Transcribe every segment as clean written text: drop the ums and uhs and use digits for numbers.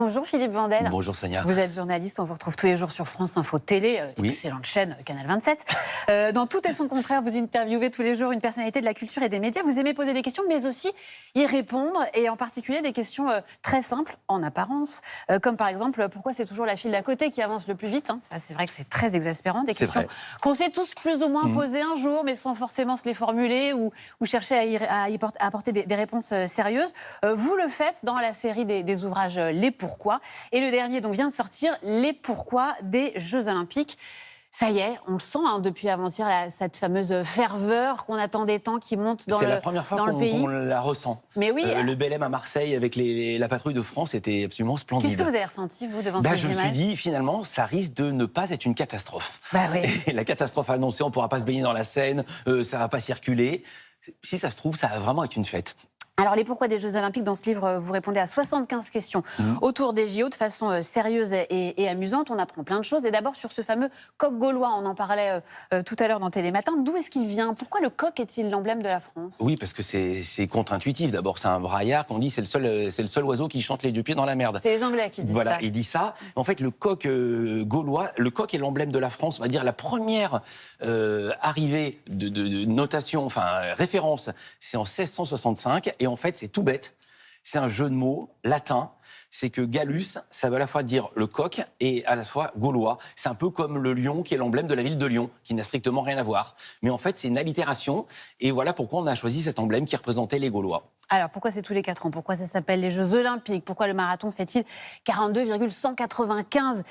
Bonjour Philippe Vandel. Bonjour Sonia. Vous êtes journaliste, on vous retrouve tous les jours sur France Info Télé, Oui. excellente chaîne, Canal 27. Dans Tout et son contraire, vous interviewez tous les jours une personnalité de la culture et des médias. Vous aimez poser des questions, mais aussi y répondre, et en particulier des questions très simples, en apparence, comme par exemple, pourquoi c'est toujours la file d'à côté qui avance le plus vite, hein. Ça, c'est vrai que c'est très exaspérant, des questions qu'on s'est tous plus ou moins posées un jour, mais sans forcément se les formuler ou chercher à apporter des réponses sérieuses. Vous le faites dans la série des ouvrages Les Pourquoi. Et le dernier donc, vient de sortir, Les Pourquoi des Jeux Olympiques. Ça y est, on le sent depuis avant-hier, cette fameuse ferveur qu'on attendait tant qui monte dans le pays. C'est la première fois qu'on la ressent. Mais oui. Le Belém à Marseille avec la patrouille de France était absolument splendide. Qu'est-ce que vous avez ressenti, vous, devant ces images ? Je me suis dit, finalement, ça risque de ne pas être une catastrophe. Oui. Et la catastrophe annoncée, on ne pourra pas se baigner dans la Seine, ça ne va pas circuler. Si ça se trouve, ça va vraiment être une fête. Alors, les pourquoi des Jeux Olympiques, dans ce livre, vous répondez à 75 questions autour des JO de façon sérieuse et amusante. On apprend plein de choses. Et d'abord, sur ce fameux coq gaulois, on en parlait tout à l'heure dans Télématin. D'où est-ce qu'il vient ? Pourquoi le coq est-il l'emblème de la France ? Oui, parce que c'est contre-intuitif. D'abord, c'est un braillard qu'on dit c'est le seul oiseau qui chante les deux pieds dans la merde. C'est les Anglais qui disent ça. Voilà, il dit ça. En fait, le coq gaulois, le coq est l'emblème de la France. On va dire la première arrivée de notation, enfin référence, c'est en 1665. Et en fait, c'est tout bête. C'est un jeu de mots latin. C'est que Gallus, ça veut à la fois dire le coq et à la fois gaulois. C'est un peu comme le lion qui est l'emblème de la ville de Lyon, qui n'a strictement rien à voir. Mais en fait, c'est une allitération. Et voilà pourquoi on a choisi cet emblème qui représentait les Gaulois. Alors, pourquoi c'est tous les 4 ans ? Pourquoi ça s'appelle les Jeux Olympiques ? Pourquoi le marathon fait-il 42,195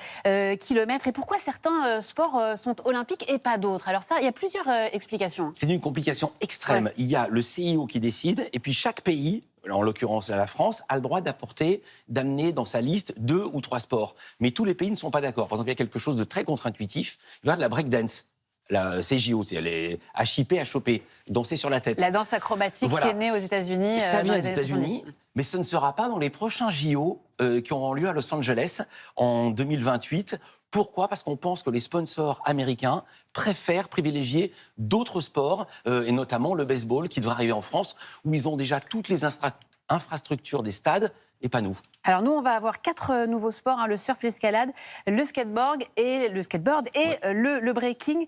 km ? Et pourquoi certains sports sont olympiques et pas d'autres ? Alors ça, il y a plusieurs explications. C'est une complication extrême. Ouais. Il y a le CIO qui décide, et puis chaque pays, en l'occurrence la France, a le droit d'amener dans sa liste 2 ou 3 sports. Mais tous les pays ne sont pas d'accord. Par exemple, il y a quelque chose de très contre-intuitif. Il y a de la breakdance. La CJO, c'est les HIP, HOP, danser sur la tête. La danse acrobatique qui est née aux États-Unis. Ça vient des États-Unis, mais ce ne sera pas dans les prochains JO qui auront lieu à Los Angeles en 2028. Pourquoi ? Parce qu'on pense que les sponsors américains préfèrent privilégier d'autres sports, et notamment le baseball qui devrait arriver en France, où ils ont déjà toutes les infrastructures des stades, et pas nous. Alors nous, on va avoir 4 nouveaux sports, le surf, l'escalade, le skateboard et le breaking.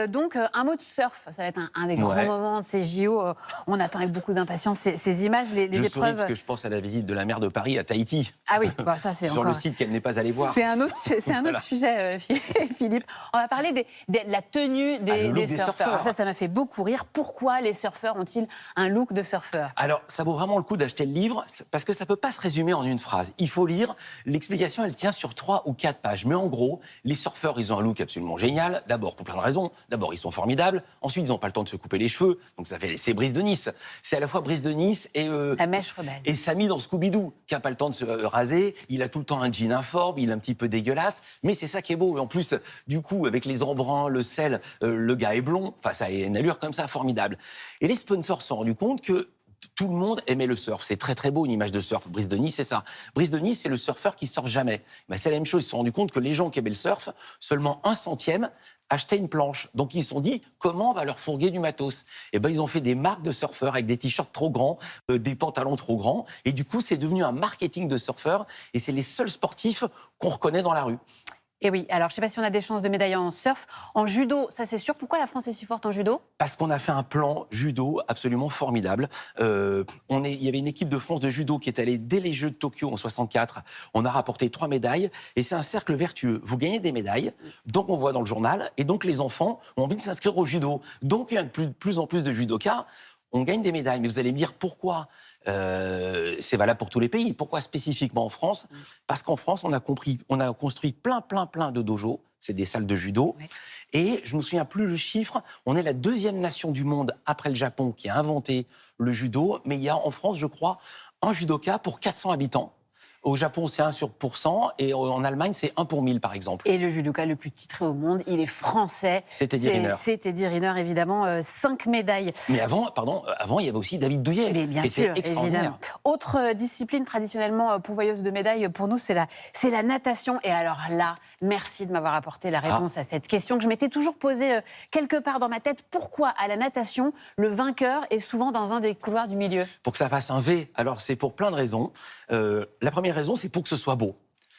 Donc un mot de surf, ça va être un des grands moments de ces JO. On attend avec beaucoup d'impatience ces images, les épreuves. Souris parce que je pense à la visite de la maire de Paris à Tahiti. Ah oui, ça c'est sur le site qu'elle n'est pas allée voir. C'est un autre sujet, Philippe. On va parler de la tenue des surfeurs. Alors ça m'a fait beaucoup rire. Pourquoi les surfeurs ont-ils un look de surfeur ? Alors ça vaut vraiment le coup d'acheter le livre parce que ça ne peut pas se résumer en une phrase. Il faut lire. L'explication, elle tient sur 3 ou 4 pages. Mais en gros, les surfeurs, ils ont un look absolument génial. D'abord, pour plein de raisons. D'abord, ils sont formidables. Ensuite, ils n'ont pas le temps de se couper les cheveux. Donc, ça fait c'est Brice de Nice. C'est à la fois Brice de Nice et... la mèche rebelle. Et Samy dans Scooby-Doo, qui n'a pas le temps de se raser. Il a tout le temps un jean informe. Il est un petit peu dégueulasse. Mais c'est ça qui est beau. Et en plus, du coup, avec les embruns, le sel, le gars est blond. Enfin, ça a une allure comme ça formidable. Et les sponsors se sont rendus compte que tout le monde aimait le surf. C'est très très beau une image de surf. Brice de Nice, c'est ça. Brice de Nice, c'est le surfeur qui surfe jamais. C'est la même chose. Ils se sont rendus compte que les gens qui aimaient le surf, seulement 1/100 achetaient une planche. Donc ils se sont dit, comment on va leur fourguer du matos ? Et ils ont fait des marques de surfeurs avec des t-shirts trop grands, des pantalons trop grands. Et du coup, c'est devenu un marketing de surfeurs. Et c'est les seuls sportifs qu'on reconnaît dans la rue. Et oui, alors je ne sais pas si on a des chances de médaille en surf. En judo, ça c'est sûr. Pourquoi la France est si forte en judo ? Parce qu'on a fait un plan judo absolument formidable. Il y avait une équipe de France de judo qui est allée dès les Jeux de Tokyo en 64. On a rapporté 3 médailles et c'est un cercle vertueux. Vous gagnez des médailles, donc on voit dans le journal, et donc les enfants ont envie de s'inscrire au judo. Donc il y a de plus en plus de judokas. On gagne des médailles, mais vous allez me dire pourquoi ? C'est valable pour tous les pays. Pourquoi spécifiquement en France ? Parce qu'en France, on a construit plein de dojos, c'est des salles de judo. Oui. Et je ne me souviens plus le chiffre, on est la 2e nation du monde après le Japon qui a inventé le judo, mais il y a en France, je crois, un judoka pour 400 habitants. Au Japon, c'est 1 pour 100, et en Allemagne, c'est 1 pour 1000, par exemple. Et le judoka le plus titré au monde, il est français. C'est Teddy Riner. C'est Teddy Riner, évidemment, 5 médailles. Mais avant, il y avait aussi David Douillet. Mais bien sûr, évidemment. Autre discipline traditionnellement pourvoyeuse de médailles, pour nous, c'est la natation. Et alors là, merci de m'avoir apporté la réponse à cette question que je m'étais toujours posée quelque part dans ma tête. Pourquoi, à la natation, le vainqueur est souvent dans un des couloirs du milieu ? Pour que ça fasse un V. Alors, c'est pour plein de raisons. La première raison, c'est pour que ce soit beau.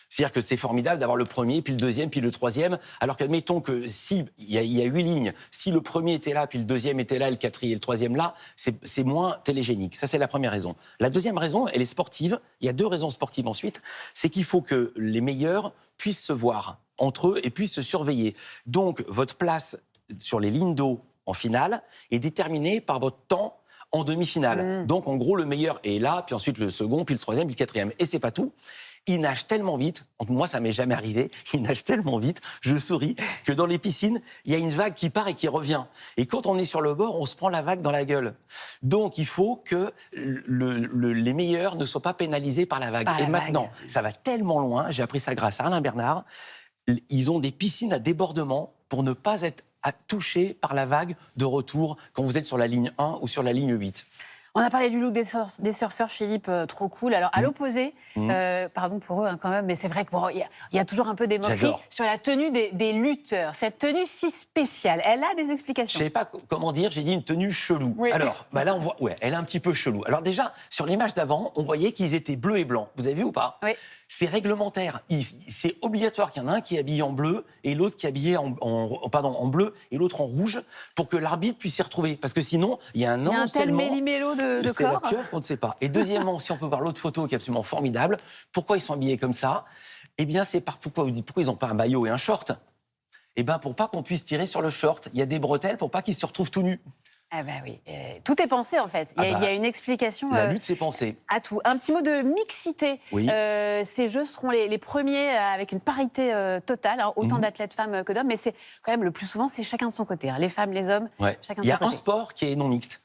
C'est-à-dire que c'est formidable d'avoir le premier, puis le deuxième, puis le troisième. Alors qu'admettons que si il y a 8 lignes, si le premier était là, puis le deuxième était là, le quatrième et le troisième là, c'est moins télégénique. Ça, c'est la première raison. La deuxième raison, elle est sportive. Il y a 2 raisons sportives ensuite. C'est qu'il faut que les meilleurs puissent se voir entre eux et puissent se surveiller. Donc, votre place sur les lignes d'eau en finale est déterminée par votre temps en demi-finale. Donc, en gros, le meilleur est là, puis ensuite le second, puis le troisième, puis le quatrième. Et c'est pas tout. Il nage tellement vite, moi ça m'est jamais arrivé, il nage tellement vite, je souris, que dans les piscines, il y a une vague qui part et qui revient. Et quand on est sur le bord, on se prend la vague dans la gueule. Donc il faut que les meilleurs ne soient pas pénalisés par la vague. Et maintenant, ça va tellement loin, j'ai appris ça grâce à Alain Bernard, ils ont des piscines à débordement pour ne pas être touchés par la vague de retour quand vous êtes sur la ligne 1 ou sur la ligne 8. On a parlé du look des surfeurs, Philippe, trop cool. Alors, à l'opposé, pardon pour eux quand même, mais c'est vrai qu'il y a toujours un peu des moqueries sur la tenue des lutteurs. Cette tenue si spéciale, elle a des explications. Je ne sais pas comment dire, j'ai dit une tenue chelou. Oui. Alors, là, on voit, elle est un petit peu chelou. Alors déjà, sur l'image d'avant, on voyait qu'ils étaient bleus et blancs. Vous avez vu ou pas? Oui. C'est réglementaire. C'est obligatoire qu'il y en a un qui est habillé en bleu et l'autre qui est habillé en bleu et l'autre en rouge pour que l'arbitre puisse s'y retrouver. Parce que sinon, il y a un encellement. Il y a un tel méli-mélo de corps. C'est la pieuvre qu'on ne sait pas. Et deuxièmement, si on peut voir l'autre photo qui est absolument formidable, pourquoi ils sont habillés comme ça? Eh bien, c'est pourquoi ils n'ont pas un maillot et un short? Eh bien, pour pas qu'on puisse tirer sur le short. Il y a des bretelles pour pas qu'ils se retrouvent tout nus. Ah bah oui, tout est pensé en fait. Il y a une explication. La lutte, c'est pensé. À tout. Un petit mot de mixité. Oui. Ces Jeux seront les premiers avec une parité totale, hein, autant d'athlètes femmes que d'hommes, mais c'est quand même le plus souvent, c'est chacun de son côté. Hein. Les femmes, les hommes, chacun de son côté. Il y a un sport qui est non mixte.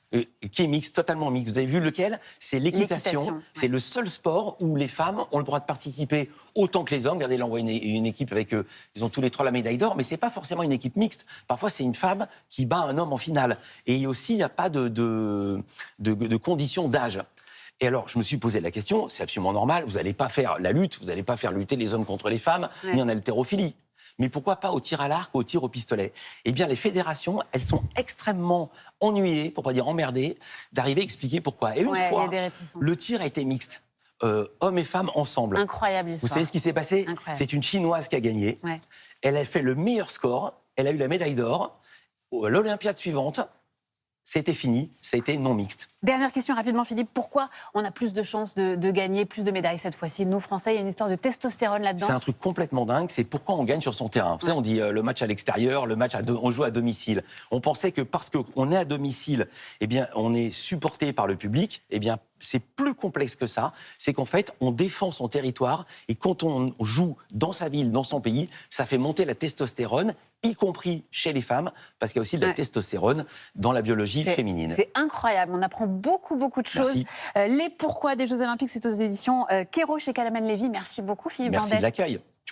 Qui est mixte, totalement mixte. Vous avez vu lequel? C'est l'équitation. C'est le seul sport où les femmes ont le droit de participer autant que les hommes. Regardez, là, on voit une équipe avec ils ont tous les 3 la médaille d'or, mais c'est pas forcément une équipe mixte. Parfois, c'est une femme qui bat un homme en finale. Et aussi, il n'y a pas de conditions d'âge. Et alors, je me suis posé la question, c'est absolument normal, vous n'allez pas faire la lutte, vous n'allez pas faire lutter les hommes contre les femmes, ni en haltérophilie. Mais pourquoi pas au tir à l'arc ou au tir au pistolet? Eh bien, les fédérations, elles sont extrêmement ennuyées, pour pas dire emmerdées, d'arriver à expliquer pourquoi. Et une fois, le tir a été mixte, hommes et femmes ensemble. Incroyable histoire. Vous savez ce qui s'est passé? C'est une Chinoise qui a gagné. Ouais. Elle a fait le meilleur score, elle a eu la médaille d'or. L'Olympiade suivante, c'était fini, ça a été non mixte. Dernière question rapidement, Philippe. Pourquoi on a plus de chances de gagner plus de médailles cette fois-ci? Nous, Français, il y a une histoire de testostérone là-dedans. C'est un truc complètement dingue. C'est pourquoi on gagne sur son terrain. Vous savez, on dit le match à l'extérieur, le match on joue à domicile. On pensait que parce qu'on est à domicile, eh bien, on est supporté par le public. Eh bien, c'est plus complexe que ça. C'est qu'en fait, on défend son territoire et quand on joue dans sa ville, dans son pays, ça fait monter la testostérone, y compris chez les femmes, parce qu'il y a aussi de la testostérone dans la biologie féminine. C'est incroyable. On apprend beaucoup de choses. Les pourquoi des Jeux Olympiques, c'est aux éditions Kéro chez Calman Lévy. Merci beaucoup, Philippe Vandel. Merci de l'accueil.